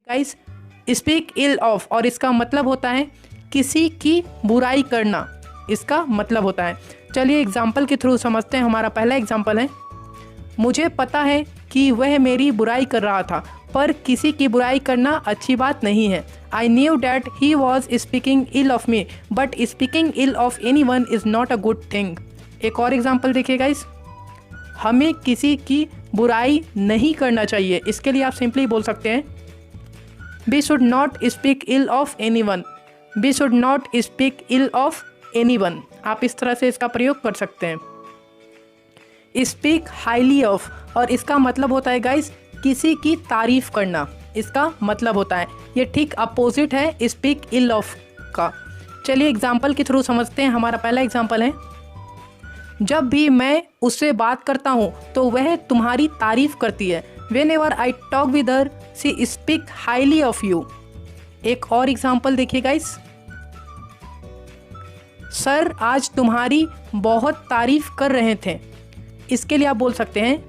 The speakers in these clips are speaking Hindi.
गाइस, स्पीक इल ऑफ और इसका मतलब होता है किसी की बुराई करना, इसका मतलब होता है। चलिए एग्जाम्पल के थ्रू समझते हैं। हमारा पहला एग्जाम्पल है, मुझे पता है कि वह मेरी बुराई कर रहा था, पर किसी की बुराई करना अच्छी बात नहीं है। I knew that he was speaking ill of me, but speaking ill of anyone is not a good thing. एक और एग्जाम्पल देखिए गाइस, हमें किसी की बुराई नहीं करना चाहिए। इसके लिए आप सिंपली बोल सकते हैं, we should not speak ill of anyone, we should not speak ill of anyone. आप इस तरह से इसका प्रयोग कर सकते हैं। स्पीक हाईली ऑफ और इसका मतलब होता है गाइस किसी की तारीफ करना, इसका मतलब होता है। ये ठीक अपोजिट है स्पीक इल ऑफ का। चलिए एग्जाम्पल के थ्रू समझते हैं। हमारा पहला एग्जाम्पल है, जब भी मैं उससे बात करता हूँ तो वह तुम्हारी तारीफ करती है। When ever I talk with her she speak highly of you. एक और एग्जाम्पल देखिए गाइस, सर आज तुम्हारी बहुत तारीफ कर रहे थे। इसके लिए आप बोल सकते हैं,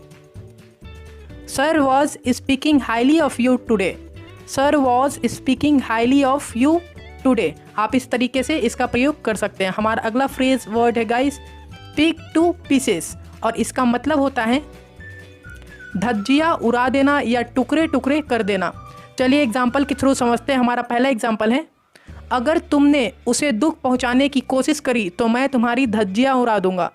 sir was speaking highly of you today, sir was speaking highly of you today. आप इस तरीके से इसका प्रयोग कर सकते हैं। हमारा अगला फ्रेज वर्ड है गाइस, पिक टू पीसेस और इसका मतलब होता है धज्जियाँ उड़ा देना या टुकड़े टुकड़े कर देना। चलिए एग्जाम्पल के थ्रू समझते हैं। हमारा पहला एग्जाम्पल है, अगर तुमने उसे दुख पहुंचाने की कोशिश करी तो मैं तुम्हारी धज्जियाँ उड़ा दूंगा।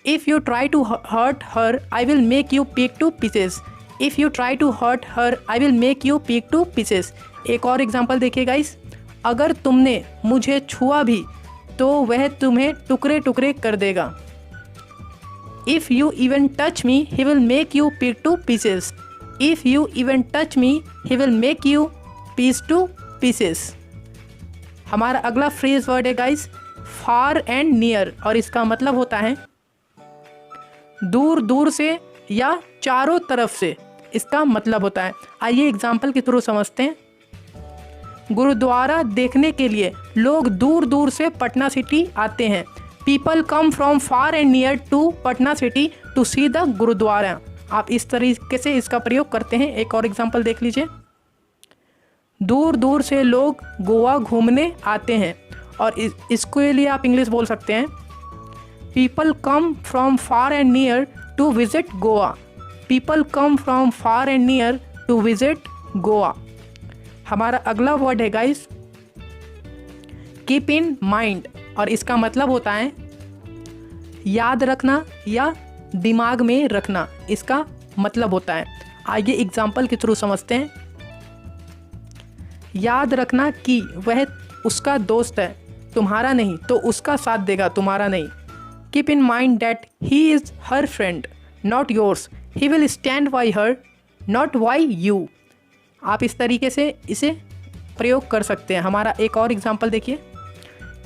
If you try to hurt her I will make you pick to pieces, if you try to hurt her I will make you pick to pieces. एक और एग्जाम्पल देखिए गाइस, अगर तुमने मुझे छुआ भी तो वह तुम्हें टुकड़े टुकड़े कर देगा। If you even touch me he will make you pick to pieces, if you even touch me he will make you piece to pieces. हमारा अगला फ्रेज वर्ड है गाइस, फार एंड नियर और इसका मतलब होता है दूर दूर से या चारों तरफ से, इसका मतलब होता है। आइए एग्जाम्पल के थ्रू समझते हैं। गुरुद्वारा देखने के लिए लोग दूर दूर से पटना सिटी आते हैं। People come from far and near to Patna city to see the gurdwara. आप इस तरीके से इसका प्रयोग करते हैं। एक और एग्जाम्पल देख लीजिए, दूर दूर से लोग गोवा घूमने आते हैं और इसके लिए आप इंग्लिश बोल सकते हैं, people come from far and near to visit Goa, people come from far and near to visit Goa. हमारा अगला वर्ड है गाइस, कीप इन माइंड और इसका मतलब होता है याद रखना या दिमाग में रखना, इसका मतलब होता है। आइए एग्जाम्पल के थ्रू समझते हैं। याद रखना कि वह उसका दोस्त है, तुम्हारा नहीं, तो उसका साथ देगा, तुम्हारा नहीं। Keep in mind that he is her friend not yours, he will stand by her not by you. आप इस तरीके से इसे प्रयोग कर सकते हैं। हमारा एक और एग्जाम्पल देखिए,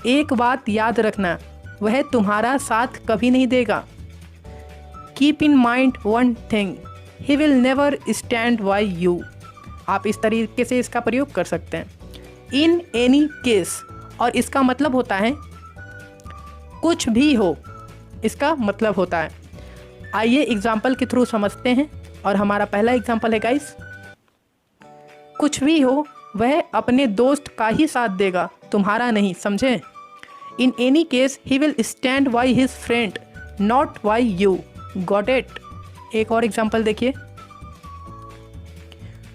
एक बात याद रखना, वह तुम्हारा साथ कभी नहीं देगा। Keep in mind one thing, he will never stand by you. आप इस तरीके से इसका प्रयोग कर सकते हैं। इन एनी केस और इसका मतलब होता है कुछ भी हो, इसका मतलब होता है। आइए एग्जाम्पल के थ्रू समझते हैं। और हमारा पहला एग्जाम्पल है गाइस, कुछ भी हो वह अपने दोस्त का ही साथ देगा, तुम्हारा नहीं, समझे। In any case he will stand by his friend not by you, got it. एक और एग्जाम्पल देखिए,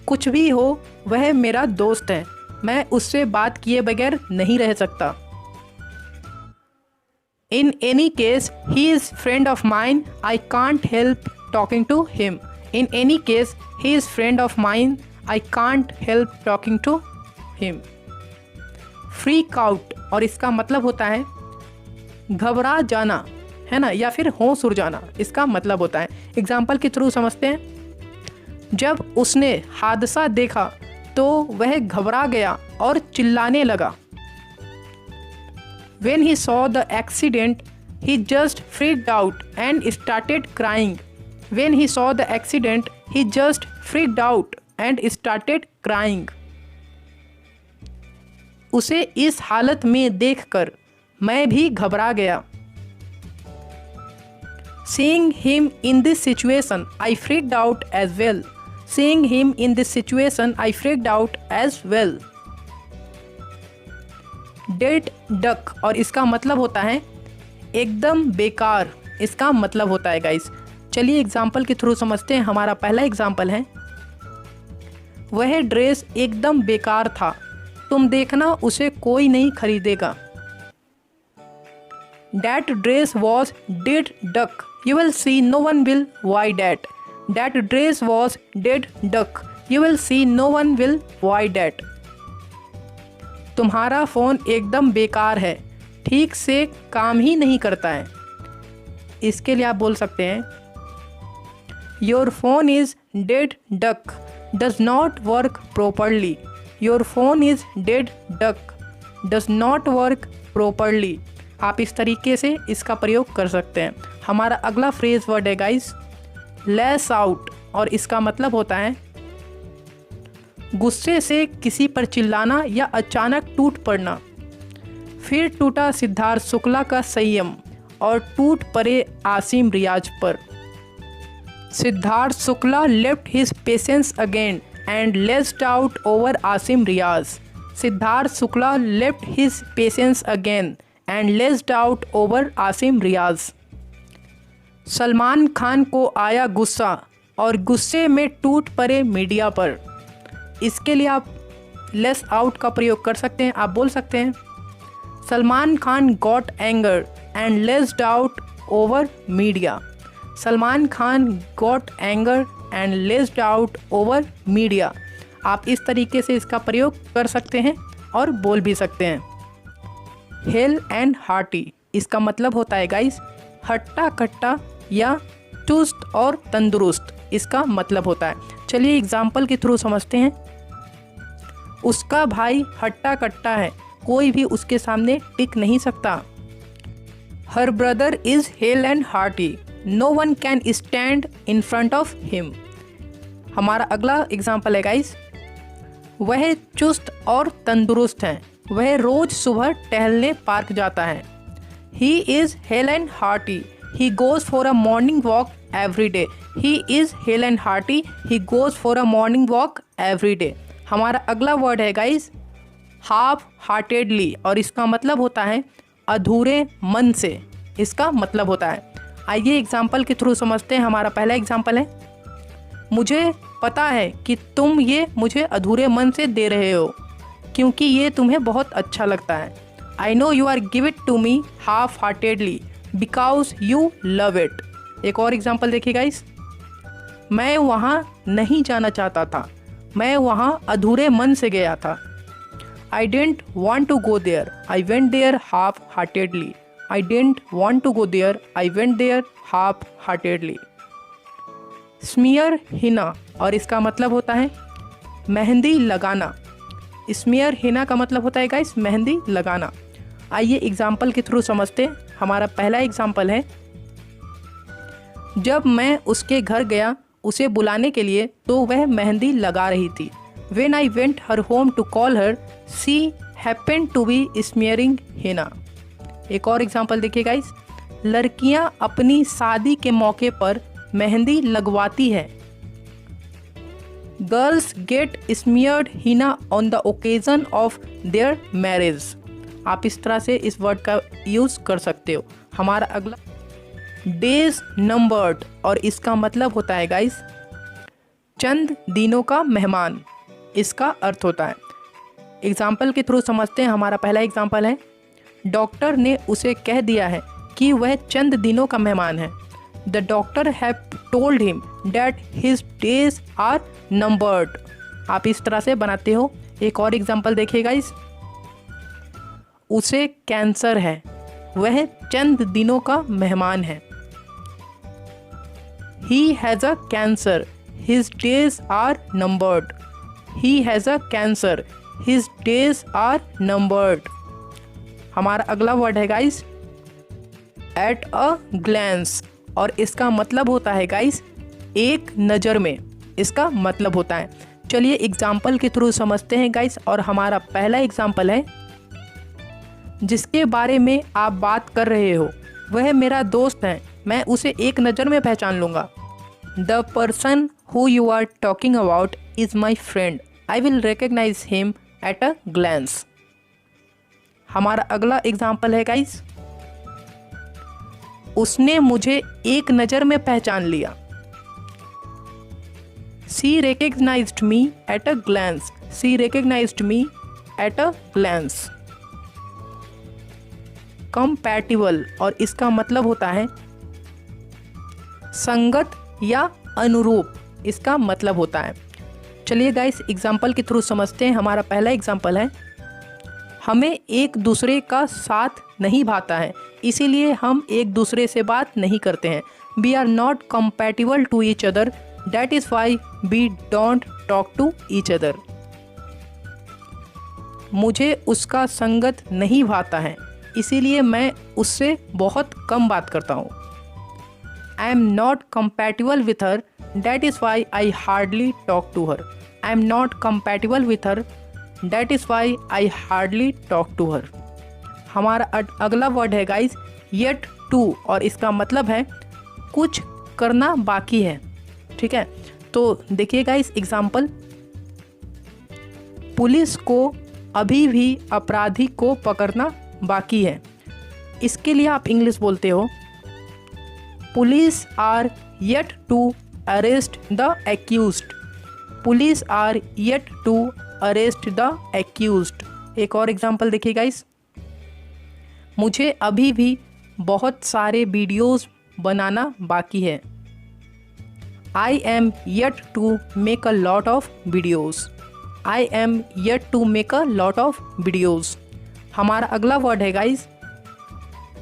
कुछ भी हो वह मेरा दोस्त है, मैं उससे बात किए बगैर नहीं रह सकता। In any case he is friend of mine, I can't help talking to him. In any case he is friend of mine, I can't help talking to him. Freak out और इसका मतलब होता है घबरा जाना, है ना, या फिर होश उड़ जाना, इसका मतलब होता है। एग्जाम्पल के थ्रू समझते हैं। जब उसने हादसा देखा तो वह घबरा गया और चिल्लाने लगा। When he saw the accident, he just freaked out and started crying. When he saw the accident, he just freaked out and started crying. उसे इस हालत में देखकर मैं भी घबरा गया। Seeing him in this situation, I freaked out as well. Seeing him in this situation, I freaked out as well. Dead duck और इसका मतलब होता है एकदम बेकार, इसका मतलब होता है गाइस। चलिए एग्जाम्पल के थ्रू समझते हैं। हमारा पहला एग्जाम्पल है, वह ड्रेस एकदम बेकार था, तुम देखना उसे कोई नहीं खरीदेगा। That dress was dead duck. You will see no one will buy that. That dress was dead duck. You will see no one will buy that. तुम्हारा फ़ोन एकदम बेकार है, ठीक से काम ही नहीं करता है। इसके लिए आप बोल सकते हैं, Your phone is dead duck. Does not work properly. Your phone is dead duck. Does not work properly. आप इस तरीके से इसका प्रयोग कर सकते हैं। हमारा अगला फ्रेज वर्ड है गाइस, लैश आउट और इसका मतलब होता है गुस्से से किसी पर चिल्लाना या अचानक टूट पड़ना। फिर टूटा सिद्धार्थ शुक्ला का संयम और टूट पड़े आसिम रियाज पर। Siddharth Shukla left his patience again and lashed out over Asim Riaz. Siddharth Shukla left his patience again and lashed out over Asim Riaz. Salman Khan को आया गुस्सा और गुस्से में टूट पड़े मीडिया पर। इसके लिए आप लेस आउट का प्रयोग कर सकते हैं। आप बोल सकते हैं, Salman Khan got anger and lashed out over media. Salman Khan got anger and lashed out over media. आप इस तरीके से इसका प्रयोग कर सकते हैं और बोल भी सकते हैं। हेल एंड हार्टी, इसका मतलब होता है गाइस हट्टा कट्टा या चुस्त और तंदुरुस्त, इसका मतलब होता है। चलिए एग्जाम्पल के थ्रू समझते हैं। उसका भाई हट्टा कट्टा है, कोई भी उसके सामने टिक नहीं सकता। Her brother is hale and hearty, no one can stand in front of him. हमारा अगला एग्जाम्पल है गाइस, वह चुस्त और तंदुरुस्त हैं, वह रोज सुबह टहलने पार्क जाता है। He is hello and hearty, he goes for a morning walk every day. He is hello and hearty, he goes for a morning walk every day. हमारा अगला वर्ड है गाइस, हाफ हार्टेडली और इसका मतलब होता है अधूरे मन से, इसका मतलब होता है। आइए एग्जाम्पल के थ्रू समझते हैं। हमारा पहला एग्जाम्पल है, मुझे पता है कि तुम ये मुझे अधूरे मन से दे रहे हो क्योंकि ये तुम्हें बहुत अच्छा लगता है। I know you are give it to me half heartedly because you love it. एक और एग्जाम्पल देखिए गाइस, मैं वहाँ नहीं जाना चाहता था, मैं वहाँ अधूरे मन से गया था। I didn't want to go there, I went there half heartedly. I didn't want to go there, I went there half heartedly. Smear henna और इसका मतलब होता है मेहंदी लगाना। स्मियर हिना का मतलब होता है गाइस मेहंदी लगाना। आइए एग्जाम्पल के थ्रू समझते हैं। हमारा पहला एग्जाम्पल है, जब मैं उसके घर गया उसे बुलाने के लिए तो वह मेहंदी लगा रही थी। When I went her home to call her, she happened to be smearing henna. एक और एग्जाम्पल देखिए गाइस, लड़कियां अपनी शादी के मौके पर मेहंदी लगवाती है। Girls gate smeared Hina on the occasion of their marriage. आप इस तरह से इस वर्ड का यूज़ कर सकते हो। हमारा अगला, डेज नंबर्ड और इसका मतलब होता है गाइस चंद दिनों का मेहमान, इसका अर्थ होता है। एग्जाम्पल के थ्रू समझते हैं। हमारा पहला एग्जाम्पल है, डॉक्टर ने उसे कह दिया है कि वह चंद दिनों का मेहमान है। The doctor have told him that his days are numbered. आप इस तरह से बनाते हो। एक और एग्जाम्पल देखिए गाइस, उसे कैंसर है, वह चंद दिनों का मेहमान है। He has a cancer, his days are numbered. He has a cancer, his days are numbered. हमारा अगला वर्ड है गाइस, at a glance और इसका मतलब होता है गाइस एक नज़र में, इसका मतलब होता है। चलिए एग्जाम्पल के थ्रू समझते हैं गाइस। और हमारा पहला एग्जाम्पल है, जिसके बारे में आप बात कर रहे हो वह मेरा दोस्त है, मैं उसे एक नज़र में पहचान लूँगा। The person who you are talking about is my friend, I will recognise him at a glance. हमारा अगला एग्जाम्पल है गाइस, उसने मुझे एक नज़र में पहचान लिया। She recognized me at a glance. She recognized me at a glance. Compatible और इसका मतलब होता है संगत या अनुरूप, इसका मतलब होता है। चलिए गाइस एग्जाम्पल के थ्रू समझते हैं। हमारा पहला एग्जाम्पल है, हमें एक दूसरे का साथ नहीं भाता है, इसीलिए हम एक दूसरे से बात नहीं करते हैं। We are not compatible to each other, that is why we don't talk to each other. मुझे उसका संगत नहीं भाता है, इसीलिए मैं उससे बहुत कम बात करता हूँ। I am not compatible with her, that is why I hardly talk to her. I am not compatible with her, that is why I hardly talk to her. हमारा अगला वर्ड है गाइज येट टू, और इसका मतलब है कुछ करना बाकी है। ठीक है, तो देखिए गाइज एग्जाम्पल, पुलिस को अभी भी अपराधी को पकड़ना बाकी है। इसके लिए आप इंग्लिश बोलते हो, police are yet to arrest the accused. Police are yet to arrest the accused. एक और एग्जाम्पल देखिए गाइस, मुझे अभी भी बहुत सारे वीडियोस बनाना बाकी है। I am yet to make a lot of videos. I am yet to make a lot of videos. हमारा अगला वर्ड है गाइस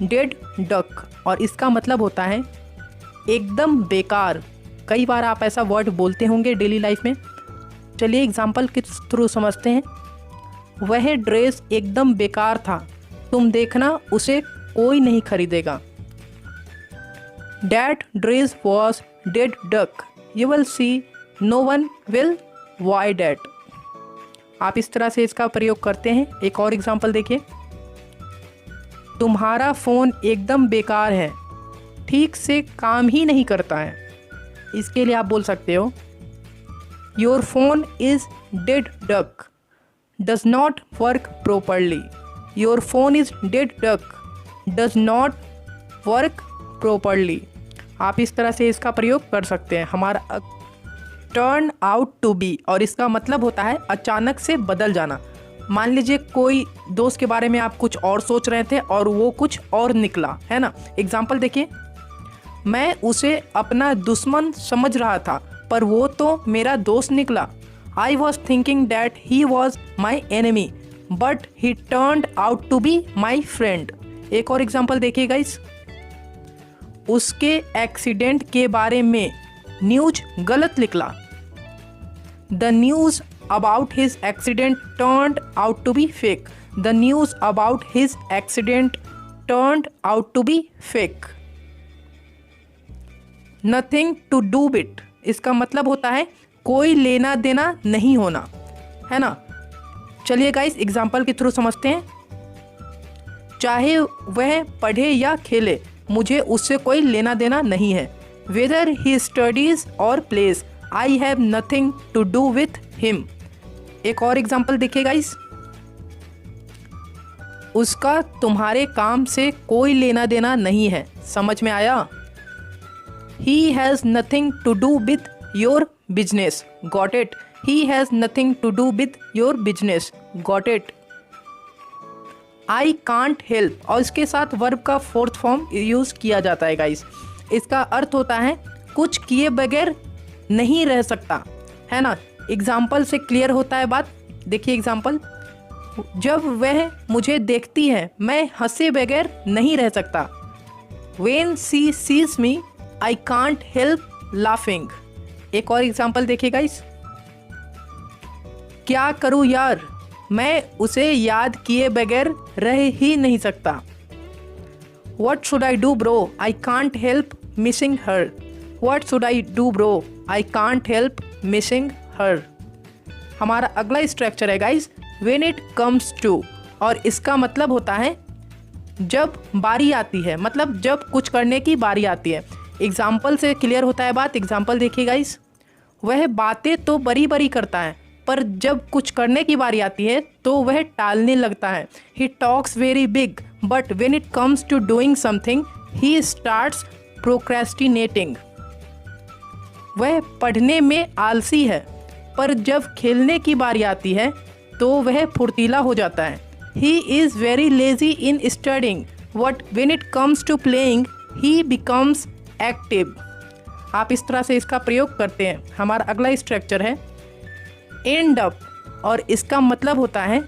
डेड डक, और इसका मतलब होता है एकदम बेकार। कई बार आप ऐसा वर्ड बोलते होंगे डेली लाइफ में। चलिए एग्जाम्पल के थ्रू समझते हैं। वह ड्रेस एकदम बेकार था, तुम देखना उसे कोई नहीं खरीदेगा। That dress was dead duck. You will see no one will buy that. आप इस तरह से इसका प्रयोग करते हैं। एक और एग्जाम्पल देखिए, तुम्हारा फ़ोन एकदम बेकार है, ठीक से काम ही नहीं करता है। इसके लिए आप बोल सकते हो your phone is dead duck, does not work properly. Your phone is dead duck, does not work properly. आप इस तरह से इसका प्रयोग कर सकते हैं। हमारा टर्न आउट टू बी, और इसका मतलब होता है अचानक से बदल जाना। मान लीजिए कोई दोस्त के बारे में आप कुछ और सोच रहे थे और वो कुछ और निकला, है ना। एग्जाम्पल देखिए, मैं उसे अपना दुश्मन समझ रहा था पर वो तो मेरा दोस्त निकला। I was thinking that he was my enemy but he turned out to be my friend. एक और एग्जाम्पल देखिए गाइस, उसके एक्सीडेंट के बारे में न्यूज गलत निकला। The news about his accident turned out to be fake. The news about his accident turned out to be fake. Nothing to do with, इसका मतलब होता है कोई लेना देना नहीं होना, है ना। चलिए गाइस एग्जाम्पल के थ्रू समझते हैं। चाहे वह पढ़े या खेले, मुझे उससे कोई लेना देना नहीं है। Whether he studies or plays, I have nothing to do with him. एक और एग्जाम्पल देखिए गाइस, उसका तुम्हारे काम से कोई लेना देना नहीं है। समझ में आया? He has nothing to do with your business. Got it? He has nothing to do with your business. Got it? I can't help, और इसके साथ वर्ब का फोर्थ फॉर्म यूज़ किया जाता है गाइस। इसका अर्थ होता है कुछ किए बगैर नहीं रह सकता, है ना। एग्जाम्पल से क्लियर होता है बात। देखिए एग्जाम्पल, जब वह मुझे देखती है मैं हंसे बगैर नहीं रह सकता। When she sees me, I can't help laughing. एक और एग्जाम्पल देखिए गाइस, क्या करूँ यार, मैं उसे याद किए बगैर रह ही नहीं सकता। What should I do bro? I can't help missing her. What should I do bro? I can't help missing her. हमारा अगला स्ट्रक्चर है guys when it comes to, और इसका मतलब होता है जब बारी आती है, मतलब जब कुछ करने की बारी आती है। एग्जाम्पल से क्लियर होता है बात। एग्जाम्पल देखिए गाइस, वह बातें तो बड़ी बड़ी करता है, पर जब कुछ करने की बारी आती है तो वह टालने लगता है। He talks very big but when it comes to doing something he starts procrastinating. वह पढ़ने में आलसी है, पर जब खेलने की बारी आती है तो वह फुर्तीला हो जाता है। He is very lazy in studying but when it comes to playing he becomes active. आप इस तरह से इसका प्रयोग करते हैं। हमारा अगला स्ट्रक्चर है एंड अप, और इसका मतलब होता है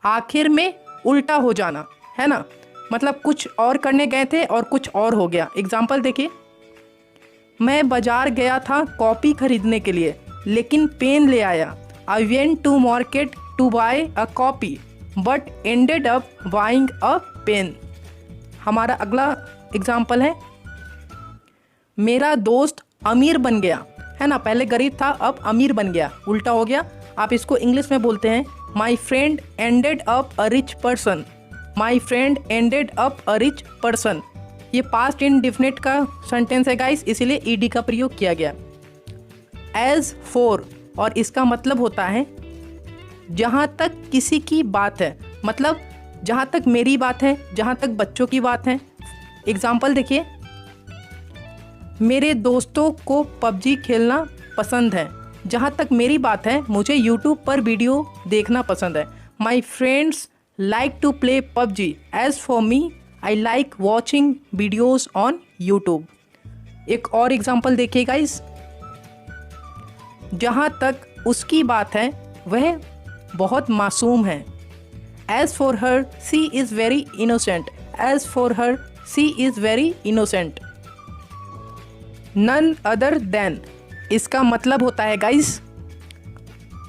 आखिर में उल्टा हो जाना, है ना। मतलब कुछ और करने गए थे और कुछ और हो गया। एग्जाम्पल देखिए, मैं बाजार गया था कॉपी खरीदने के लिए लेकिन पेन ले आया। I went to market to buy a copy but ended up buying a pen. हमारा अगला एग्जाम्पल है मेरा दोस्त अमीर बन गया, है ना। पहले गरीब था अब अमीर बन गया, उल्टा हो गया। आप इसको इंग्लिश में बोलते हैं my friend ended up a rich person. My friend ended up a rich person. ये पास्ट इंडेफिनिट का सेंटेंस है गाइस, इसीलिए ईडी का प्रयोग किया गया। एज फॉर, और इसका मतलब होता है जहाँ तक किसी की बात है, मतलब जहाँ तक मेरी बात है, जहाँ तक बच्चों की बात है। एग्जाम्पल देखिए, मेरे दोस्तों को पबजी खेलना पसंद है। जहाँ तक मेरी बात है मुझे यूट्यूब पर वीडियो देखना पसंद है। My friends like to play PUBG as for me I like watching videos on YouTube. एक और एग्जाम्पल देखिए गाइस, जहाँ तक उसकी बात है वह बहुत मासूम है। As for her she is very innocent. As for her she is very innocent. None other than, इसका मतलब होता है गाइस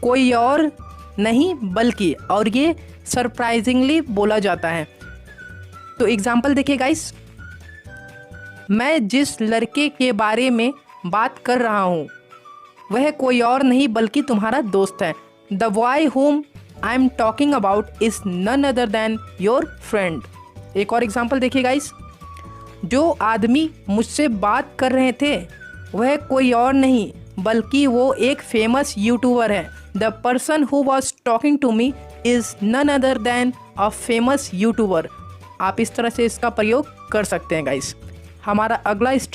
कोई और नहीं बल्कि, और ये सरप्राइजिंगली बोला जाता है। तो एग्जाम्पल देखिए गाइस, मैं जिस लड़के के बारे में बात कर रहा हूँ वह कोई और नहीं बल्कि तुम्हारा दोस्त है। The boy whom I am talking about is none other than your friend. एक और एग्जाम्पल देखिए गाइस, जो आदमी मुझसे बात कर रहे थे वह कोई और नहीं बल्कि वो एक फेमस यूट्यूबर है। The person who was talking to me is none other than a famous YouTuber. आप इस तरह से इसका प्रयोग कर सकते हैं गाइस। हमारा अगला